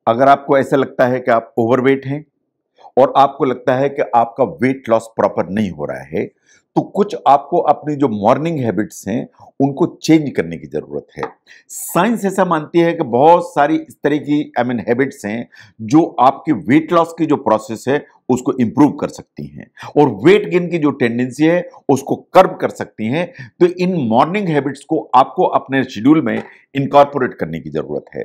अगर आपको ऐसा लगता है कि आप ओवरवेट हैं और आपको लगता है कि आपका वेट लॉस प्रॉपर नहीं हो रहा है, तो कुछ आपको अपनी जो मॉर्निंग हैबिट्स हैं, उनको चेंज करने की ज़रूरत है। साइंस ऐसा मानती है कि बहुत सारी इस तरह की हैबिट्स हैं, जो आपके वेट लॉस की जो प्रोसेस है, उसको इंप्रूव कर सकती हैं और वेट गेन की जो टेंडेंसी है, उसको कर्ब कर सकती हैं। तो इन मॉर्निंग हैबिट्स को आपको अपने शेड्यूल में इनकॉर्पोरेट करने की ज़रूरत है।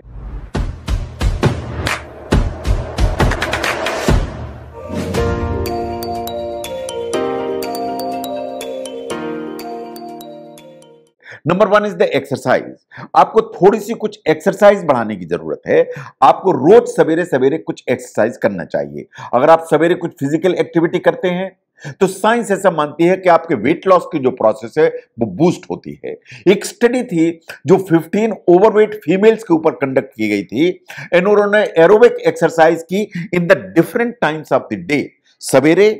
Number one is the exercise. आपको थोड़ी सी कुछ एक्सरसाइज बढ़ाने की जरूरत है। आपको रोज सवेरे सवेरे कुछ एक्सरसाइज करना चाहिए। अगर आप सवेरे कुछ फिजिकल एक्टिविटी करते हैं तो साइंस ऐसा मानती है कि आपके वेट लॉस की जो प्रोसेस है वो बूस्ट होती है। एक स्टडी थी जो 15 ओवरवेट फीमेल्स के ऊपर कंडक्ट की गई थी। उन्होंने एरोबिक एक्सरसाइज की in the different times of the day, सवेरे,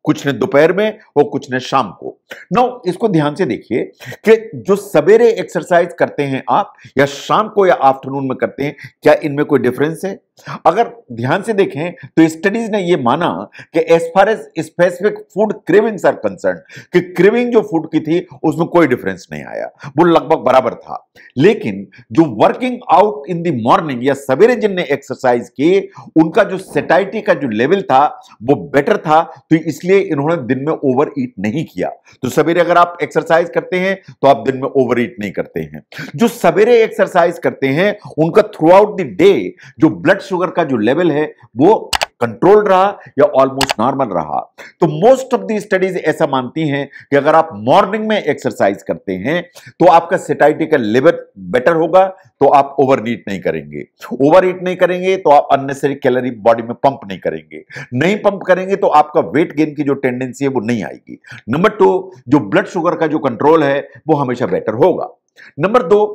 कुछ ने दोपहर में और कुछ ने शाम को। नो, इसको ध्यान से देखिए कि जो सवेरे एक्सरसाइज करते हैं आप, या शाम को या आफ्टरनून में करते हैं, क्या इनमें कोई डिफरेंस है? अगर ध्यान से देखें तो स्टडीज ने यह माना कि as far as specific food cravings are concern, कि क्रेविंग जो फूड की थी उसमें कोई डिफरेंस नहीं आया, वो लगभग बराबर था। लेकिन जो working out in the morning या सवेरे जिनने एक्सरसाइज की, उनका जो सेटाइटी का जो लेवल था वो बेटर था, तो इसलिए इन्होंने दिन में ओवर ईट नहीं किया। तो सवेरे अगर आप एक्सरसाइज करते हैं तो आप दिन में ओवर ईट नहीं करते हैं। जो सवेरे एक्सरसाइज करते हैं उनका थ्रू आउट द डे जो ब्लड शुगर का जो लेवल है वो कंट्रोल रहा या ऑलमोस्ट नॉर्मल रहा। तो मोस्ट ऑफ दी स्टडीज ऐसा मानती हैं कि अगर आप मॉर्निंग में एक्सरसाइज करते हैं तो आपका सेटाइटी का लेवल बेटर होगा, तो आप ओवर ईट नहीं करेंगे। ओवर ईट नहीं करेंगे तो आप अननेसेसरी कैलोरी बॉडी में पंप नहीं करेंगे। नहीं पंप करेंगे तो आपका वेट गेन की जो टेंडेंसी है वो नहीं आएगी। नंबर 2, जो ब्लड शुगर का जो कंट्रोल है वो हमेशा बेटर होगा। नंबर 2,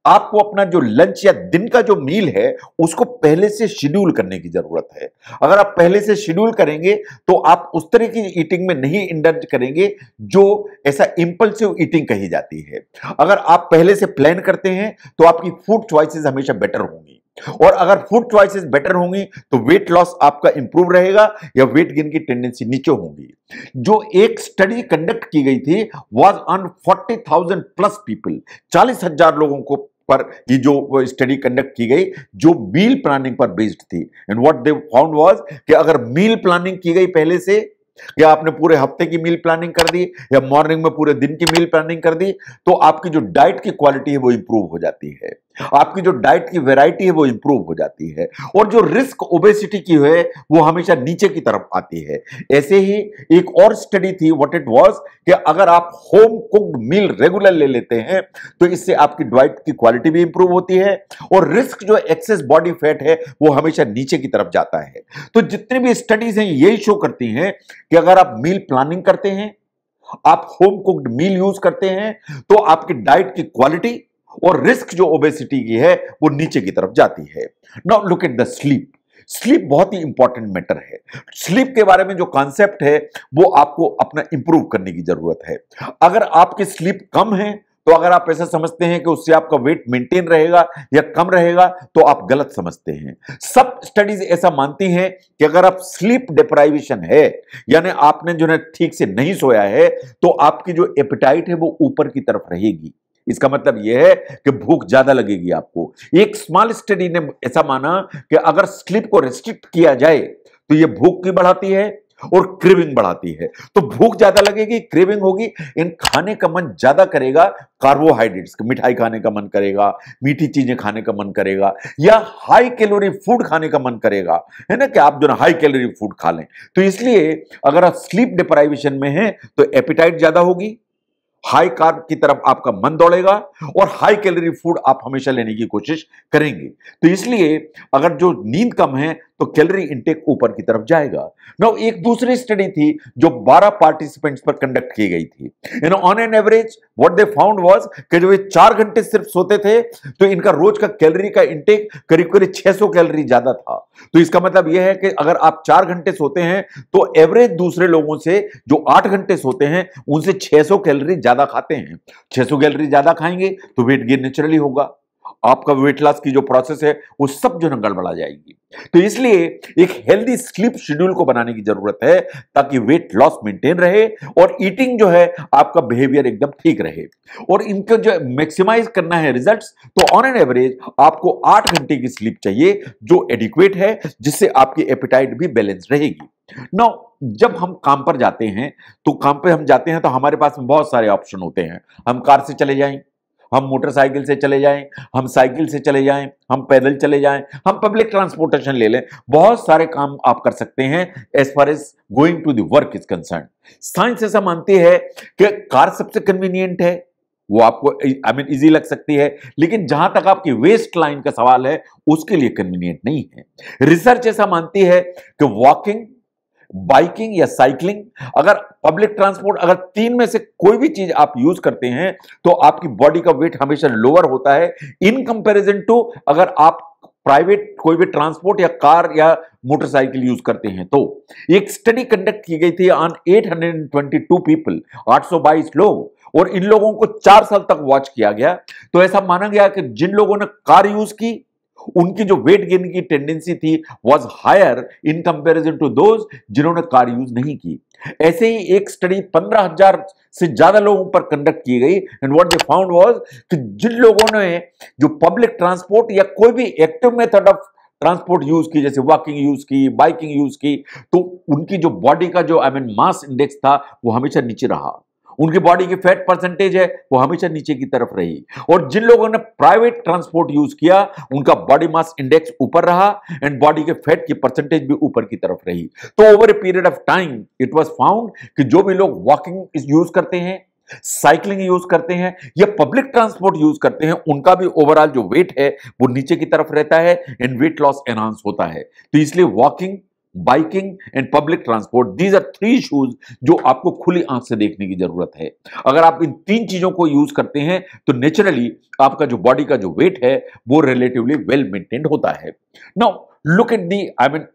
आपको अपना जो लंच या दिन का जो मील है उसको पहले से शेड्यूल करने की जरूरत है। अगर आप पहले से शेड्यूल करेंगे तो आप उस तरह की ईटिंग में नहीं इंडल्ज करेंगे जो ऐसा इंपल्सिव ईटिंग कही जाती है। अगर आप पहले से प्लान करते हैं तो आपकी फूड चॉइसेस हमेशा बेटर होंगी, और अगर फूड चॉइसेस बेटर होंगी तो वेट लॉस आपका इंप्रूव रहेगा या वेट गेन की टेंडेंसी नीचे होगी। जो एक स्टडी कंडक्ट की गई थी वाज ऑन 40,000 प्लस पीपल, 40,000 लोगों को पर ये जो स्टडी कंडक्ट की गई जो मील प्लानिंग पर बेस्ड थी। And what they found was कि अगर मील प्लानिंग की गई पहले से, या आपने पूरे हफ्ते की मील प्लानिंग कर दी या मॉर्निंग में पूरे दिन की मील प्लानिंग कर दी, तो आपकी जो डाइट की क्वालिटी है वो इंप्रूव हो जाती है, आपकी जो डाइट की वैरायटी है वो इंप्रूव हो जाती है, और जो रिस्क ओबेसिटी की है वो हमेशा नीचे की तरफ आती है। ऐसे ही एक और स्टडी थी, व्हाट इट वाज, कि अगर आप होम कुक्ड मील रेगुलर ले लेते हैं तो इससे आपकी डाइट की क्वालिटी भी इंप्रूव होती है, और रिस्क जो एक्सेस बॉडी फैट है वो हमेशा नीचे की तरफ जाता है। तो जितनी भी स्टडीज हैं यही शो करती हैं कि अगर आप मील प्लानिंग करते हैं, आप होम कुक्ड मील यूज करते हैं, तो आपकी डाइट की क्वालिटी और रिस्क जो ओबेसिटी की है वो नीचे की तरफ जाती है। Now look at the sleep. Sleep बहुत ही इंपॉर्टेंट मैटर है। स्लीप के बारे में जो कॉन्सेप्ट है वो आपको अपना इंप्रूव करने की जरूरत है। अगर आपकी स्लीप कम है तो अगर आप ऐसा समझते हैं कि उससे आपका वेट मेंटेन रहेगा या कम रहेगा तो आप गलत समझते हैं। सब स्टडीज ऐसा मानती हैं कि अगर आप स्लीप डिप्राइवेशन है, यानी आपने जो है ठीक से नहीं सोया है, तो आपकी जो एपेटाइट है वो ऊपर की तरफ रहेगी। इसका मतलब यह है कि भूख ज्यादा लगेगी आपको। एक स्मॉल स्टडी ने ऐसा माना कि अगर स्लीप को रेस्ट्रिक्ट किया जाए तो यह भूख की बढ़ाती है और क्रेविंग बढ़ाती है। तो भूख ज्यादा लगेगी, क्रेविंग होगी, इन खाने का मन ज्यादा करेगा, कार्बोहाइड्रेट्स, मिठाई खाने का मन करेगा, मीठी चीजें खाने का मन करेगा, या हाई कैलोरी फूड खाने का मन करेगा, है ना, कि आप जो ना हाई कैलोरी फूड खा लें। तो इसलिए अगर आप स्लीप डिप्राइवेशन में हैं तो एपिटाइट ज्यादा होगी, हाई कार्ब की तरफ आपका मन दौड़ेगा, और हाई कैलोरी फूड आप हमेशा लेने की कोशिश करेंगे। तो इसलिए अगर जो नींद कम है तो कैलोरी इंटेक ऊपर की तरफ जाएगा। नाउ एक दूसरी स्टडी थी जो 12 पार्टिसिपेंट्स पर कंडक्ट की गई थी। On an average what they found was कि जब ये 4 घंटे सिर्फ सोते थे तो इनका रोज का कैलोरी का इंटेक करीब करीब 600 कैलोरी ज्यादा था। तो इसका मतलब यह है कि अगर आप 4 घंटे सोते हैं तो एवरेज दूसरे लोगों से जो 8 घंटे सोते हैं उनसे 600 कैलोरी ज्यादा खाते हैं। 600 कैलोरी ज्यादा खाएंगे तो वेट गेन नेचुरली होगा, आपका वेट लॉस की जो प्रोसेस है वो सब जो है गड़बड़ा जाएगी। तो इसलिए एक हेल्दी स्लीप शेड्यूल को बनाने की जरूरत है ताकि वेट लॉस मेंटेन रहे और ईटिंग जो है आपका बिहेवियर एकदम ठीक रहे। और इनको जो मैक्सिमाइज करना है रिजल्ट्स, तो ऑन एन एवरेज आपको 8 घंटे की स्लीप चाहिए जो एडिक्वेट है, जिससे आपकी एपेटाइट भी बैलेंस रहेगी। नाउ जब हम काम पर जाते हैं तो काम पे हम जाते हैं तो हमारे पास में बहुत सारे ऑप्शन होते हैं। हम कार से चले जाएं, हम मोटरसाइकिल से चले जाएं, हम साइकिल से चले जाएं, हम पैदल चले जाएं, हम पब्लिक ट्रांसपोर्टेशन ले लें। बहुत सारे काम आप कर सकते हैं as far as going to the work is concern. Science ऐसा मानती है कि कार सबसे कन्वीनियंट है, वो आपको इजी लग सकती है, लेकिन जहां तक आपकी वेस्ट लाइन का सवाल है उसके लिए कन्वीनियंट नहीं है। रिसर्च ऐसा मानती है कि वॉकिंग, बाइकिंग या साइकिलिंग, अगर पब्लिक ट्रांसपोर्ट, अगर तीन में से कोई भी चीज आप यूज करते हैं तो आपकी बॉडी का वेट हमेशा लोअर होता है इन कंपैरिजन टू अगर आप प्राइवेट कोई भी ट्रांसपोर्ट या कार या मोटरसाइकिल यूज करते हैं। तो एक स्टडी कंडक्ट की गई थी ऑन 822 पीपल, 822 लोग, और इन लोगों को 4 साल तक वॉच किया गया। तो ऐसा माना गया कि जिन लोगों ने कार यूज की उनकी जो वेट गेन की टेंडेंसी थी was higher in comparison to those जिन्होंने कार यूज नहीं की। ऐसे ही एक स्टडी 15,000 से ज्यादा लोगों पर कंडक्ट की गई and what they found was कि जिन लोगों ने जो पब्लिक ट्रांसपोर्ट या कोई भी active method of transport use की, जैसे वॉकिंग यूज की, बाइकिंग यूज की, तो उनकी जो बॉडी का जो मास इंडेक्स था वो हमेशा नीचे रहा। उनकी बॉडी की फैट परसेंटेज है वो हमेशा नीचे की तरफ रही। और जिन लोगों ने प्राइवेट ट्रांसपोर्ट यूज किया उनका बॉडी मास इंडेक्स ऊपर रहा एंड बॉडी के फैट की परसेंटेज भी ऊपर की तरफ रही। तो over a period of time it was found कि जो भी लोग वॉकिंग यूज करते हैं, साइकिलिंग यूज करते हैं या पब्लिक ट्रांसपोर्ट यूज करते हैं, उनका भी ओवरऑल जो वेट है वो नीचे की तरफ रहता है एंड वेट लॉस एनहांस होता है। तो इसलिए walking, biking and public transport, these are 3 issues जो आपको खुली आंख से देखने की जरूरत है। अगर आप इन 3 चीजों को यूज करते हैं तो नेचुरली आपका जो बॉडी का जो वेट है वो रिलेटिवली वेल मेंटेन्ड होता है। Now look at the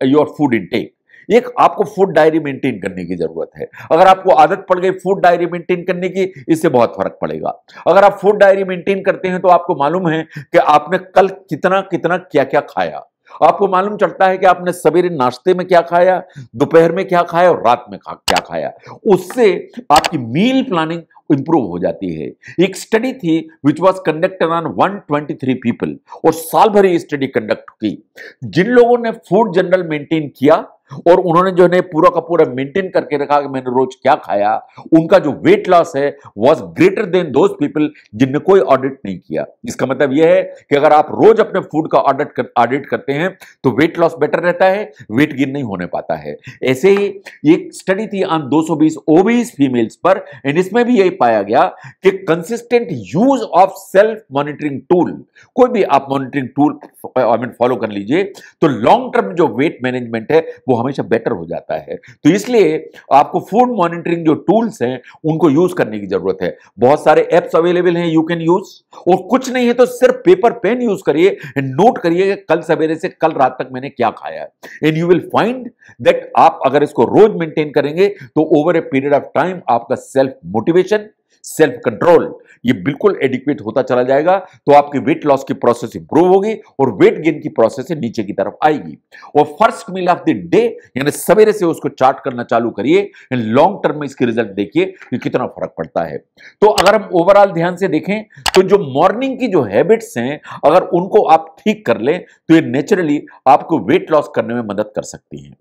your food intake. एक आपको फूड डायरी मेंटेन करने की जरूरत है। अगर आपको आदत पड़ गई फूड डायरी मेंटेन करने की, इससे बहुत फर्क पड़ेगा। अगर आप फूड डायरी मेंटेन करते हैं तो आपको मालूम है कि आपने कल कितना कितना क्या क्या खाया। आपको मालूम चलता है कि आपने सवेरे नाश्ते में क्या खाया, दोपहर में क्या खाया और रात में क्या खाया। उससे आपकी मील प्लानिंग इंप्रूव हो जाती है। एक स्टडी थी which was conducted on 123 people और साल भर ये स्टडी कंडक्ट की। जिन लोगों ने फूड जर्नल मेंटेन किया और उन्होंने जो है पूरा का पूरा मेंटेन करके रखा कि मैंने रोज क्या खाया, उनका जो वेट लॉस है was greater than those people जिनने कोई ऑडिट नहीं किया। इसका मतलब यह है कि अगर आप रोज अपने फूड का ऑडिट करते हैं तो वेट लॉस बेटर रहता है, वेट गेन नहीं होने पाता है। ऐसे ही एक स्टडी थी ऑन 220 ओबीस फीमेल्स पर एंड इसमें भी यही पाया गया कि consistent use of self monitoring tool, कोई भी आप मॉनिटरिंग टूल फॉलो कर लीजिए तो लॉन्ग टर्म जो वेट मैनेजमेंट है वो हमेशा बेटर हो जाता है। तो इसलिए आपको फूड मॉनिटरिंग जो टूल्स हैं उनको यूज करने की जरूरत है। बहुत सारे एप्स अवेलेबल हैं, यू कैन यूज, और कुछ नहीं है तो सिर्फ पेपर पेन यूज करिए एंड नोट करिए कल सवेरे से कल रात तक मैंने क्या खाया and you will find that आप अगर इसको रोज मेंटेन करेंगे तो over a period of time आपका सेल्फ मोटिवेशन, सेल्फ कंट्रोल ये बिल्कुल एडिक्वेट होता चला जाएगा। तो आपकी वेट लॉस की प्रोसेस इंप्रूव होगी और वेट गेन की प्रोसेस नीचे की तरफ आएगी। और first meal of the day यानी सवेरे से उसको चार्ट करना चालू करिए एंड लॉन्ग टर्म में इसके रिजल्ट देखिए कि कितना फर्क पड़ता है। तो अगर हम ओवरऑल ध्यान से देखें तो जो मॉर्निंग की जो हैबिट्स हैं अगर उनको आप ठीक कर लें तो ये नेचुरली आपको वेट लॉस करने में मदद कर सकती हैं।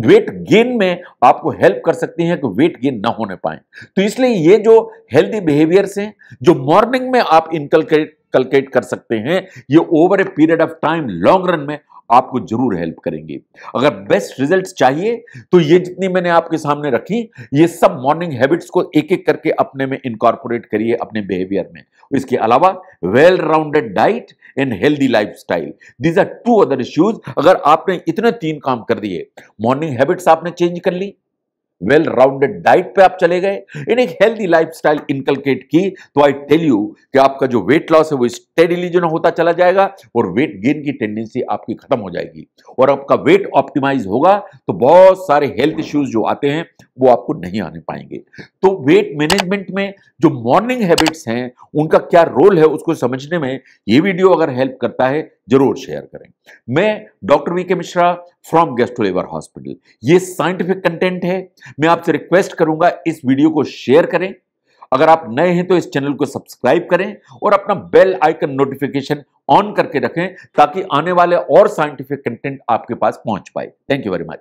वेट गेन में आपको हेल्प कर सकती हैं कि वेट गेन ना होने पाए। तो इसलिए ये जो हेल्दी बिहेवियर्स हैं जो मॉर्निंग में आप इनकलकेट कर सकते हैं, ये over a period of time long run में आपको जरूर हेल्प करेंगे। अगर बेस्ट रिजल्ट्स चाहिए तो ये जितनी मैंने आपके सामने रखी ये सब मॉर्निंग हैबिट्स को एक एक करके अपने में इनकॉर्पोरेट करिए अपने बिहेवियर में। इसके अलावा well rounded diet and healthy lifestyle, these are 2 other issues. अगर आपने इतने 3 काम कर दिए, मॉर्निंग हैबिट्स आपने चेंज कर ली, वेल राउंडेड डाइट पे आप चले गए, इन एक हेल्दी लाइफस्टाइल इनकलकेट की, तो आई टेल यू कि आपका जो वेट लॉस है वो स्टेडीली जो होता चला जाएगा और वेट गेन की टेंडेंसी आपकी खत्म हो जाएगी और आपका वेट ऑप्टिमाइज होगा। तो बहुत सारे हेल्थ इश्यूज जो आते हैं वो आपको नहीं आने पाएंगे। तो वेट मैनेजमेंट में जो मॉर्निंग हैबिट्स हैं उनका क्या रोल है उसको समझने में ये वीडियो अगर हेल्प करता है जरूर शेयर करें। मैं डॉक्टर वी के Mishra from gastro liver hospital, ये साइंटिफिक कंटेंट है। मैं आपसे रिक्वेस्ट करूंगा इस वीडियो को शेयर करें। अगर आप नए हैं तो इस चैनल को सब्सक्राइब करें और अपना बेल आइकन नोटिफिकेशन ऑन करके रखें ताकि आने वाले और साइंटिफिक कंटेंट आपके पास पहुंच पाए। Thank you very much.